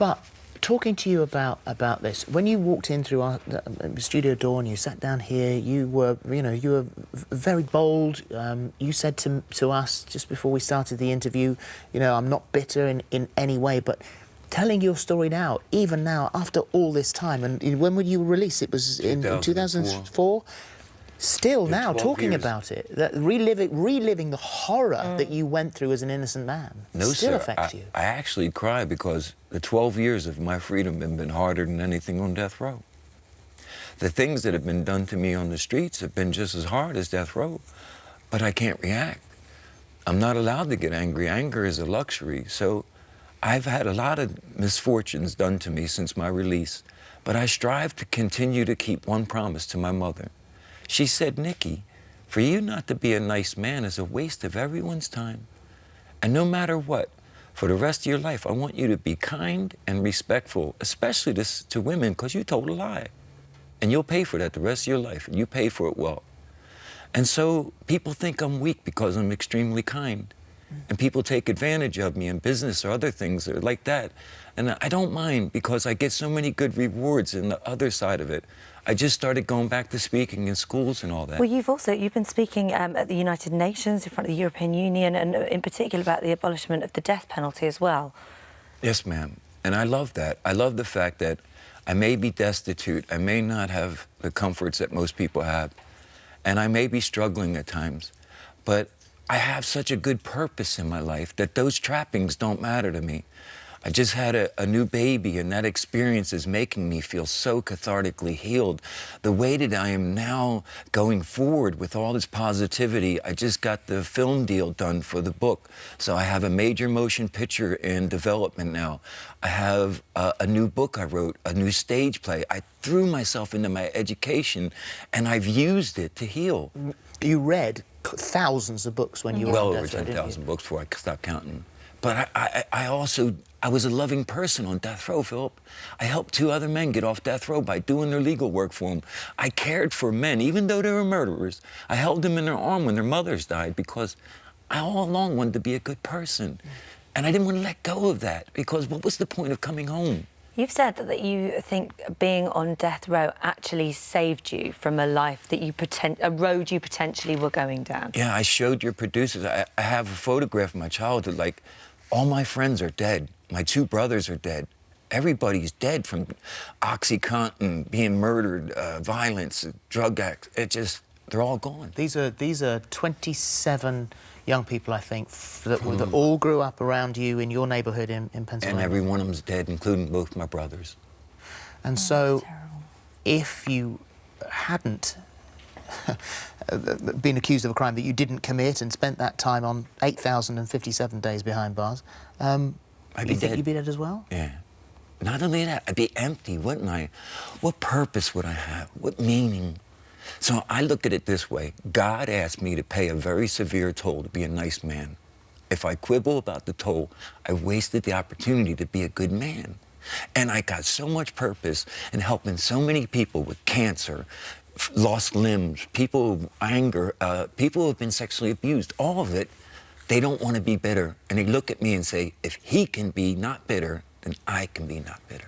But talking to you about this, when you walked in through our studio door and you sat down here, you were very bold. You said to us just before we started the interview, I'm not bitter in any way, but telling your story now, even now, after all this time, and when would you release? It was in 2004? Still now talking about it, that reliving the horror that you went through as an innocent man, still affects you. I actually cry because the 12 years of my freedom have been harder than anything on death row. The things that have been done to me on the streets have been just as hard as death row, but I can't react. I'm not allowed to get angry. Anger is a luxury. So I've had a lot of misfortunes done to me since my release, but I strive to continue to keep one promise to my mother. She said, "Nicky, for you not to be a nice man is a waste of everyone's time. And no matter what, for the rest of your life, I want you to be kind and respectful, especially to women, because you told a lie. And you'll pay for that the rest of your life, and you pay for it well." And so people think I'm weak because I'm extremely kind. And people take advantage of me in business or other things that are like that. And I don't mind because I get so many good rewards in the other side of it. I just started going back to speaking in schools and all that. Well, you've been speaking at the United Nations, in front of the European Union, and in particular about the abolishment of the death penalty as well. Yes, ma'am. And I love that. I love the fact that I may be destitute, I may not have the comforts that most people have, and I may be struggling at times, but I have such a good purpose in my life that those trappings don't matter to me. I just had a new baby, and that experience is making me feel so cathartically healed. The way that I am now going forward with all this positivity, I just got the film deal done for the book. So I have a major motion picture in development now. I have a new book I wrote, a new stage play. I threw myself into my education, and I've used it to heal. You read thousands of books when you were on death row, Well over 10,000 books before I stopped counting. But I was a loving person on death row, Philip. I helped 2 other men get off death row by doing their legal work for them. I cared for men, even though they were murderers. I held them in their arm when their mothers died because I all along wanted to be a good person. And I didn't want to let go of that because what was the point of coming home? You've said that you think being on death row actually saved you from a life that a road you potentially were going down. Yeah, I showed your producers. I have a photograph of my childhood. Like, all my friends are dead. My 2 brothers are dead. Everybody's dead from OxyContin, being murdered, violence, drug acts. They're all gone. These are 27 young people, I think, that all grew up around you in your neighbourhood in Pennsylvania. And every one of them's dead, including both my brothers. And so, if you hadn't been accused of a crime that you didn't commit and spent that time on 8,057 days behind bars, I'd be dead. You'd be dead as well? Yeah. Not only that, I'd be empty, wouldn't I? What purpose would I have? What meaning? So I look at it this way. God asked me to pay a very severe toll to be a nice man. If I quibble about the toll, I wasted the opportunity to be a good man. And I got so much purpose in helping so many people with cancer, lost limbs, people with anger, people who have been sexually abused, all of it. They don't want to be bitter. And they look at me and say, if he can be not bitter, then I can be not bitter.